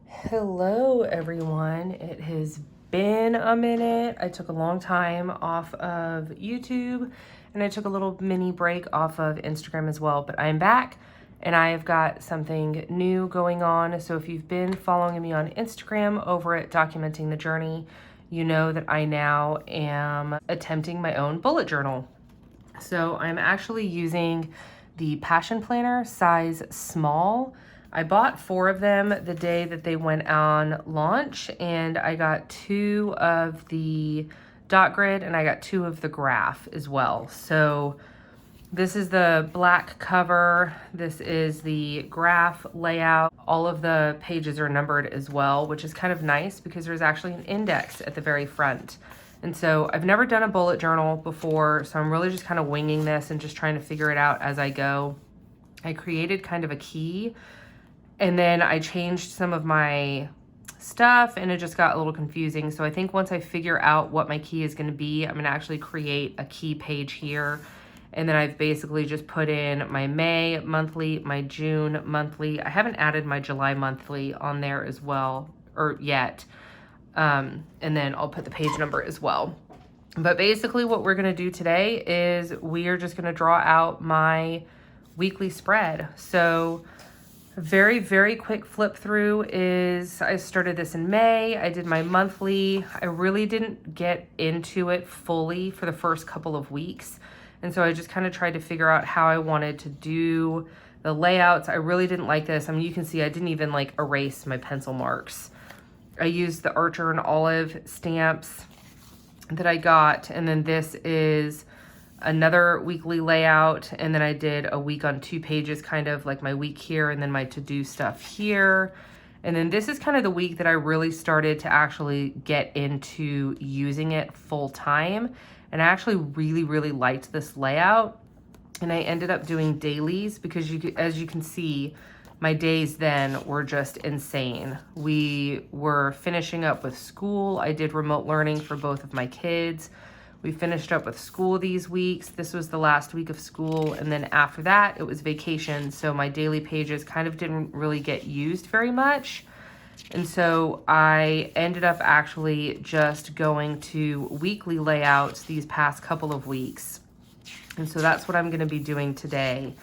Hello everyone. It has been a minute. I took a long time off of YouTube and I took a little mini break off of Instagram as well, but I'm back and I've got something new going on. So if you've been following me on Instagram over at Documenting the Journey, you know that I now am attempting my own bullet journal. So I'm actually using the Passion Planner size small. I bought 4 of them the day that they went on launch, and I got 2 of the dot grid and I got 2 of the graph as well. So this is the black cover. This is the graph layout. All of the pages are numbered as well, which is kind of nice because there's actually an index at the very front. And so I've never done a bullet journal before, so I'm really just kind of winging this and just trying to figure it out as I go. I created kind of a key, and then I changed some of my stuff and it just got a little confusing. So I think once I figure out what my key is going to be, I'm going to actually create a key page here. And then I've basically just put in my May monthly, my June monthly. I haven't added my July monthly on there as well, or yet. And then I'll put the page number as well. But basically what we're going to do today is we are just going to draw out my weekly spread. So very, very quick flip through is I started this in May. I did my monthly. I really didn't get into it fully for the first couple of weeks. And so I just kind of tried to figure out how I wanted to do the layouts. I really didn't like this. I mean, you can see I didn't even like erase my pencil marks. I used the Archer and Olive stamps that I got. And then this is another weekly layout, and then I did a week on 2 pages, kind of like my week here and then my to-do stuff here. And then this is kind of the week that I really started to actually get into using it full time, and I actually really liked this layout. And I ended up doing dailies because as you can see, my days then were just insane. We were finishing up with school. I did remote learning for both of my kids. We finished up with school these weeks. This was the last week of school. And then after that, it was vacation. So my daily pages kind of didn't really get used very much. And so I ended up actually just going to weekly layouts these past couple of weeks. And so that's what I'm going to be doing today,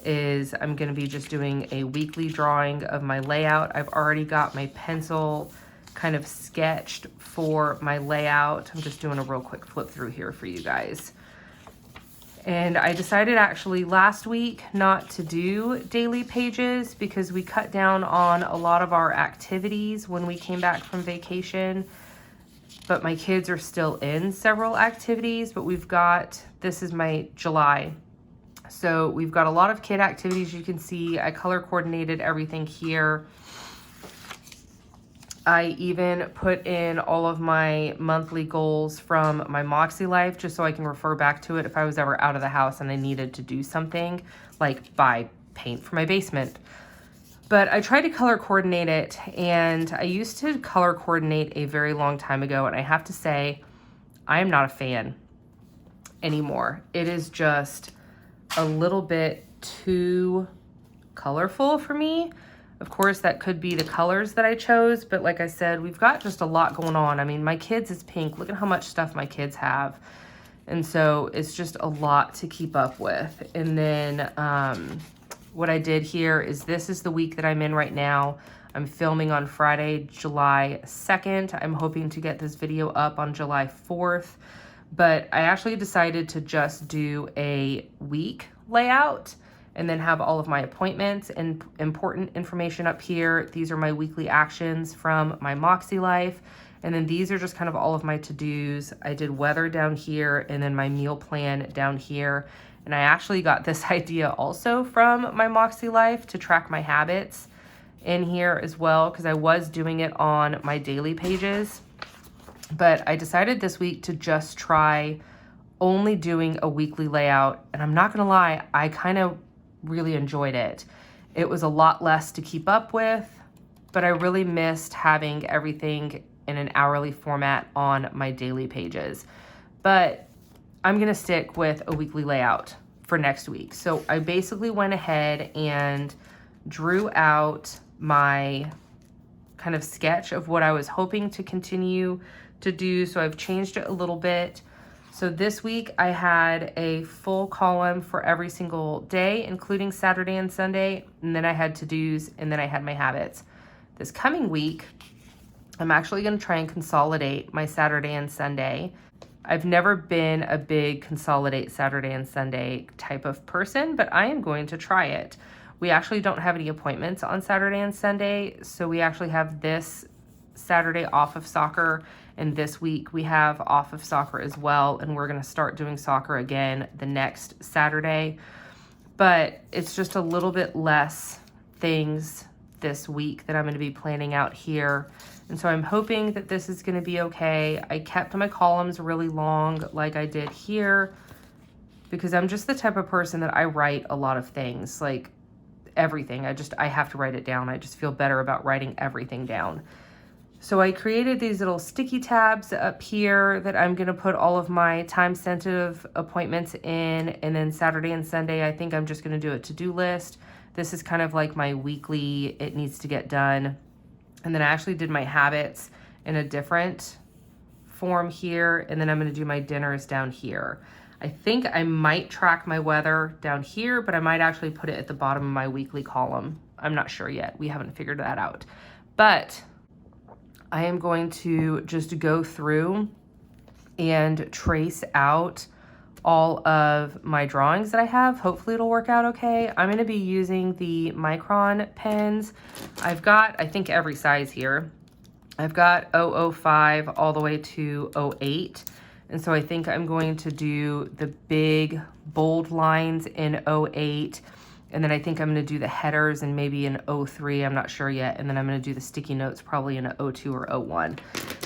is I'm going to be just doing a weekly drawing of my layout. I've already got my pencil kind of sketched for my layout. I'm just doing a real quick flip through here for you guys. And I decided actually last week not to do daily pages because we cut down on a lot of our activities when we came back from vacation. But my kids are still in several activities, but this is my July. So we've got a lot of kid activities. You can see I color coordinated everything here. I even put in all of my monthly goals from my MakseLife just so I can refer back to it if I was ever out of the house and I needed to do something, like buy paint for my basement. But I tried to color coordinate it, and I used to color coordinate a very long time ago, and I have to say, I am not a fan anymore. It is just a little bit too colorful for me. Of course, that could be the colors that I chose, but like I said, we've got just a lot going on. I mean, my kids is pink. Look at how much stuff my kids have. And so it's just a lot to keep up with. And then what I did here is this is the week that I'm in right now. I'm filming on Friday, July 2nd. I'm hoping to get this video up on July 4th. But I actually decided to just do a week layout and then have all of my appointments and important information up here. These are my weekly actions from my MakseLife. And then these are just kind of all of my to-dos. I did weather down here and then my meal plan down here. And I actually got this idea also from my MakseLife to track my habits in here as well, because I was doing it on my daily pages. But I decided this week to just try only doing a weekly layout. And I'm not gonna lie, I kind of really enjoyed it. It was a lot less to keep up with, but I really missed having everything in an hourly format on my daily pages. But I'm gonna stick with a weekly layout for next week. So I basically went ahead and drew out my kind of sketch of what I was hoping to continue to do. So I've changed it a little bit. So this week I had a full column for every single day, including Saturday and Sunday. And then I had to-dos, and then I had my habits. This coming week, I'm actually going to try and consolidate my Saturday and Sunday. I've never been a big consolidate Saturday and Sunday type of person, but I am going to try it. We actually don't have any appointments on Saturday and Sunday, so we actually have this Saturday off of soccer, and this week we have off of soccer as well, and we're going to start doing soccer again the next Saturday. But it's just a little bit less things this week that I'm going to be planning out here. And so I'm hoping that this is going to be okay. I kept my columns really long like I did here because I'm just the type of person that I write a lot of things, like everything. I have to write it down. I just feel better about writing everything down. So I created these little sticky tabs up here that I'm going to put all of my time-sensitive appointments in. And then Saturday and Sunday, I think I'm just going to do a to-do list. This is kind of like my weekly, it needs to get done. And then I actually did my habits in a different form here. And then I'm going to do my dinners down here. I think I might track my weather down here, but I might actually put it at the bottom of my weekly column. I'm not sure yet. We haven't figured that out. But I am going to just go through and trace out all of my drawings that I have. Hopefully it'll work out okay. I'm going to be using the Micron pens. I've got, I think, every size here. I've got 005 all the way to 08. And so I think I'm going to do the big bold lines in 08. And then I think I'm going to do the headers and maybe in 03. I'm not sure yet. And then I'm going to do the sticky notes probably in 02 or 01.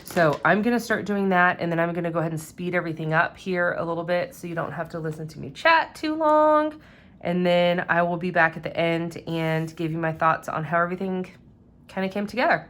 So I'm going to start doing that, and then I'm going to go ahead and speed everything up here a little bit so you don't have to listen to me chat too long. And then I will be back at the end and give you my thoughts on how everything kind of came together.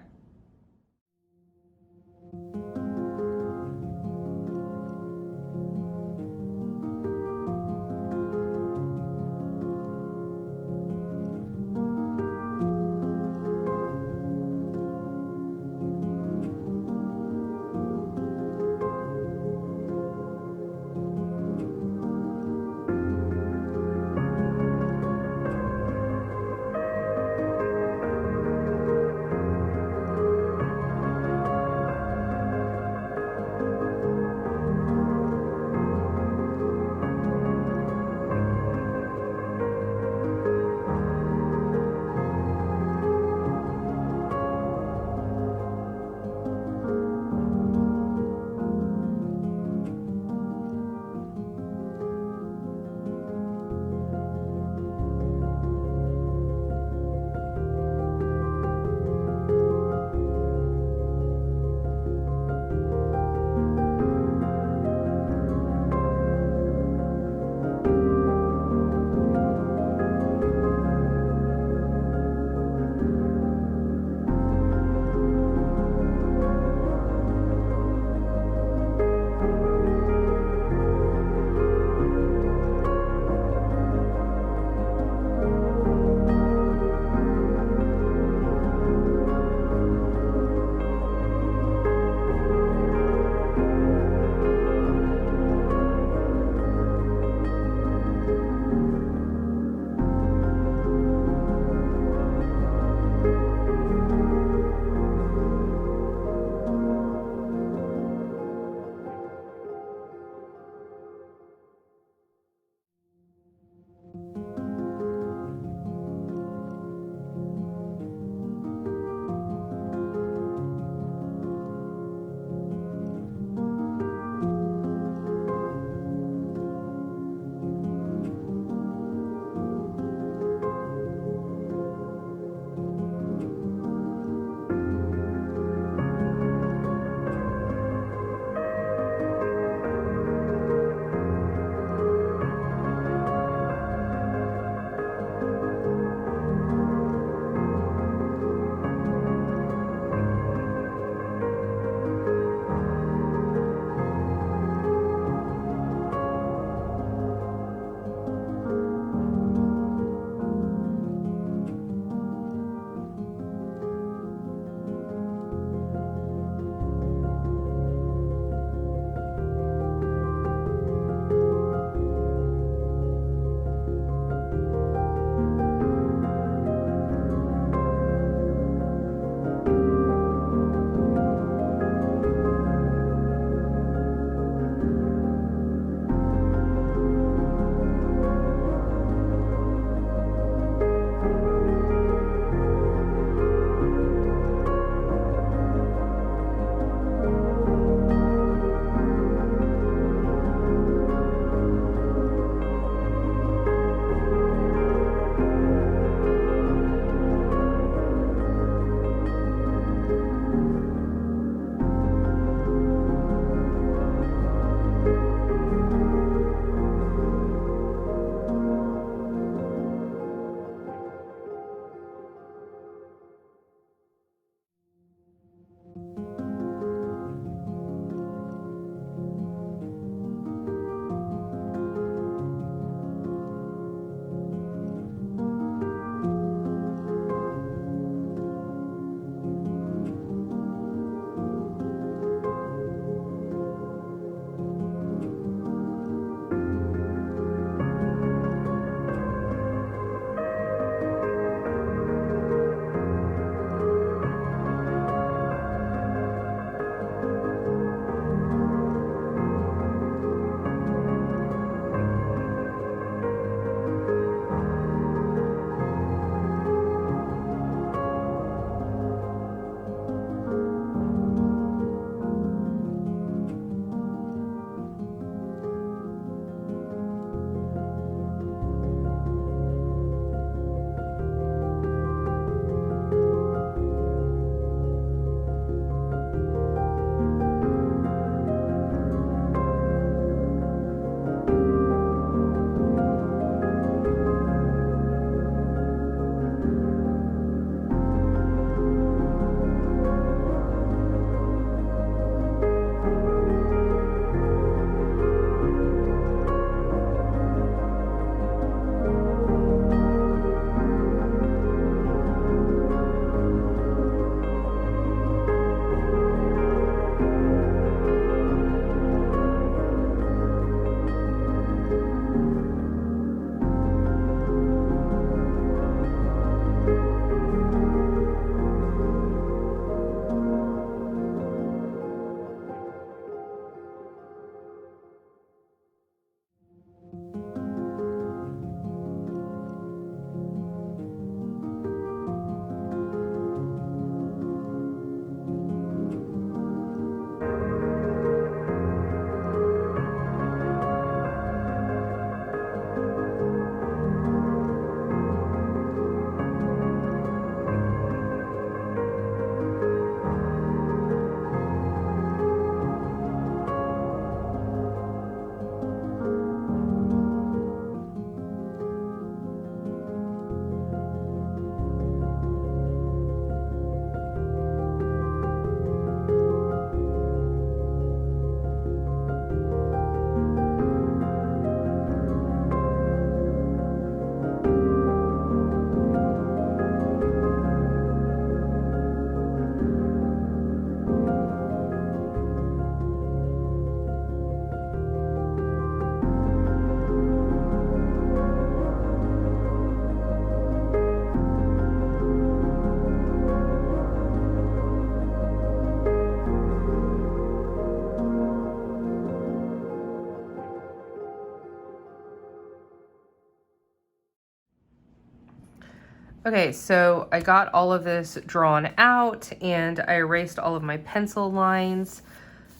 Okay, so I got all of this drawn out and I erased all of my pencil lines.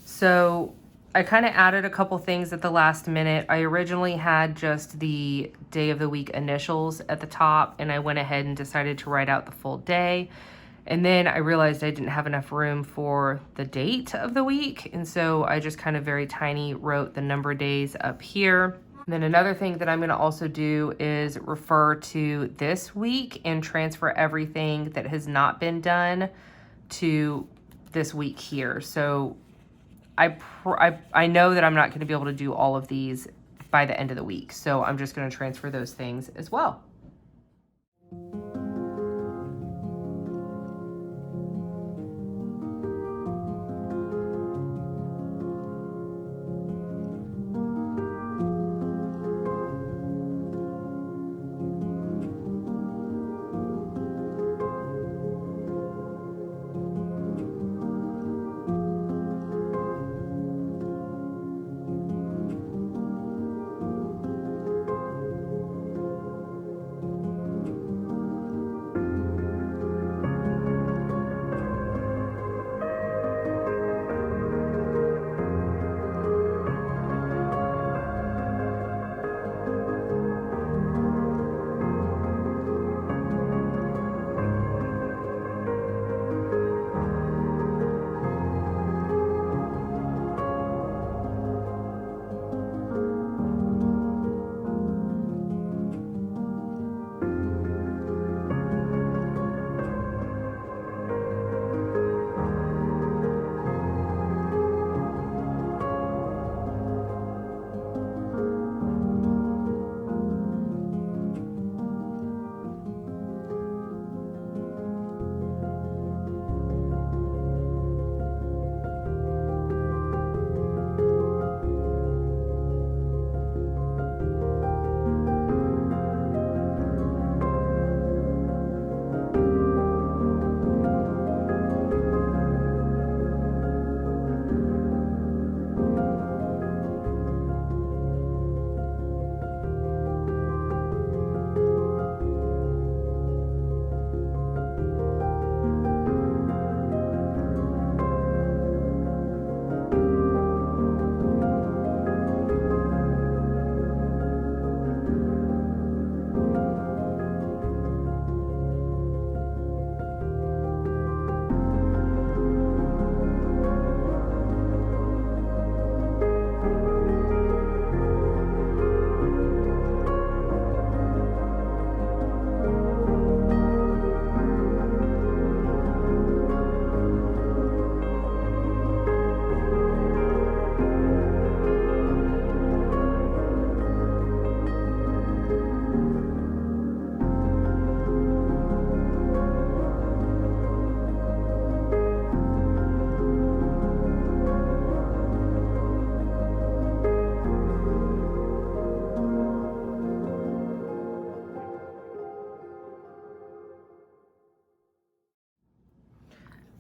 So I kind of added a couple things at the last minute. I originally had just the day of the week initials at the top, and I went ahead and decided to write out the full day. And then I realized I didn't have enough room for the date of the week. And so I just kind of very tiny wrote the number of days up here. And then another thing that I'm going to also do is refer to this week and transfer everything that has not been done to this week here. So I know that I'm not going to be able to do all of these by the end of the week. So I'm just going to transfer those things as well.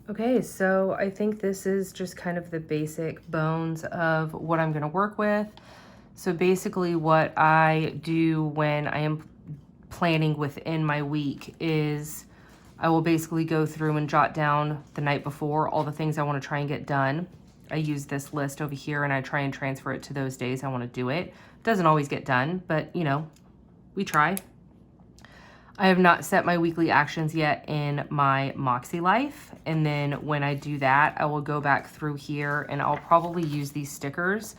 Okay, so I think this is just kind of the basic bones of what I'm going to work with. So basically what I do when I am planning within my week is I will basically go through and jot down the night before all the things I want to try and get done. I use this list over here and I try and transfer it to those days I want to do it. It doesn't always get done, but you know, we try. I have not set my weekly actions yet in my MakseLife. And then when I do that, I will go back through here and I'll probably use these stickers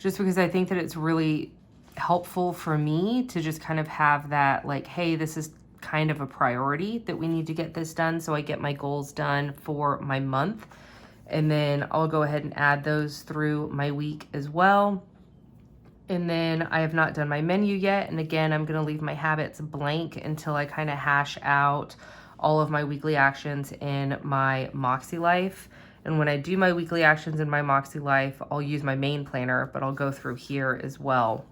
just because I think that it's really helpful for me to just kind of have that like, hey, this is kind of a priority that we need to get this done. So I get my goals done for my month. And then I'll go ahead and add those through my week as well. And then I have not done my menu yet. And again, I'm going to leave my habits blank until I kind of hash out all of my weekly actions in my MakseLife. And when I do my weekly actions in my MakseLife, I'll use my main planner, but I'll go through here as well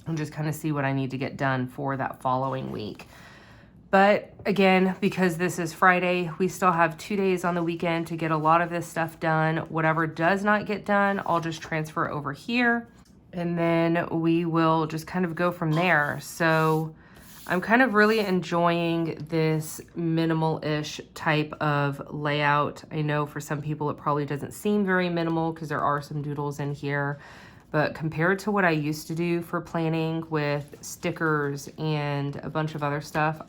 and just kind of see what I need to get done for that following week. But again, because this is Friday, we still have 2 days on the weekend to get a lot of this stuff done. Whatever does not get done, I'll just transfer over here. And then we will just kind of go from there. So I'm kind of really enjoying this minimal-ish type of layout. I know for some people it probably doesn't seem very minimal because there are some doodles in here, but compared to what I used to do for planning with stickers and a bunch of other stuff,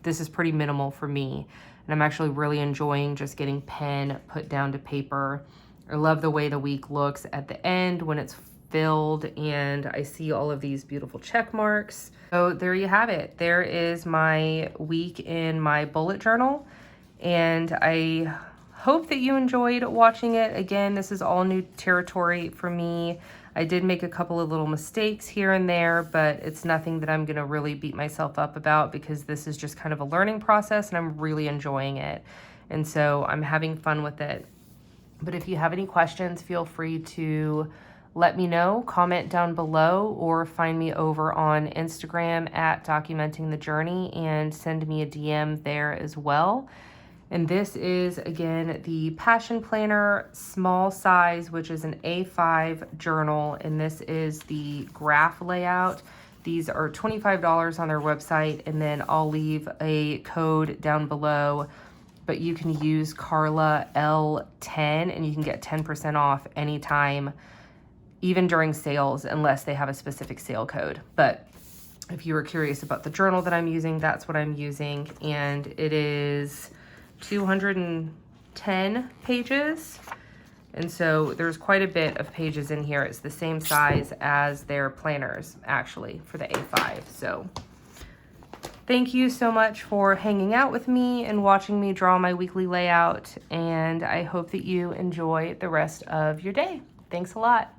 this is pretty minimal for me. And I'm actually really enjoying just getting pen put down to paper. I love the way the week looks at the end when it's filled and I see all of these beautiful check marks. So there you have it. There is my week in my bullet journal, and I hope that you enjoyed watching it. Again, this is all new territory for me. I did make a couple of little mistakes here and there, but it's nothing that I'm gonna really beat myself up about because this is just kind of a learning process and I'm really enjoying it. And so I'm having fun with it. But if you have any questions, feel free to let me know, comment down below, or find me over on Instagram at Documenting the Journey and send me a DM there as well. And this is, again, the Passion Planner small size, which is an A5 journal, and this is the graph layout. These are $25 on their website, and then I'll leave a code down below, but you can use Carla L10 and you can get 10% off anytime, even during sales, unless they have a specific sale code. But if you were curious about the journal that I'm using, that's what I'm using, and it is 210 pages, and so there's quite a bit of pages in here. It's the same size as their planners, actually, for the A5. So thank you so much for hanging out with me and watching me draw my weekly layout, and I hope that you enjoy the rest of your day. Thanks a lot.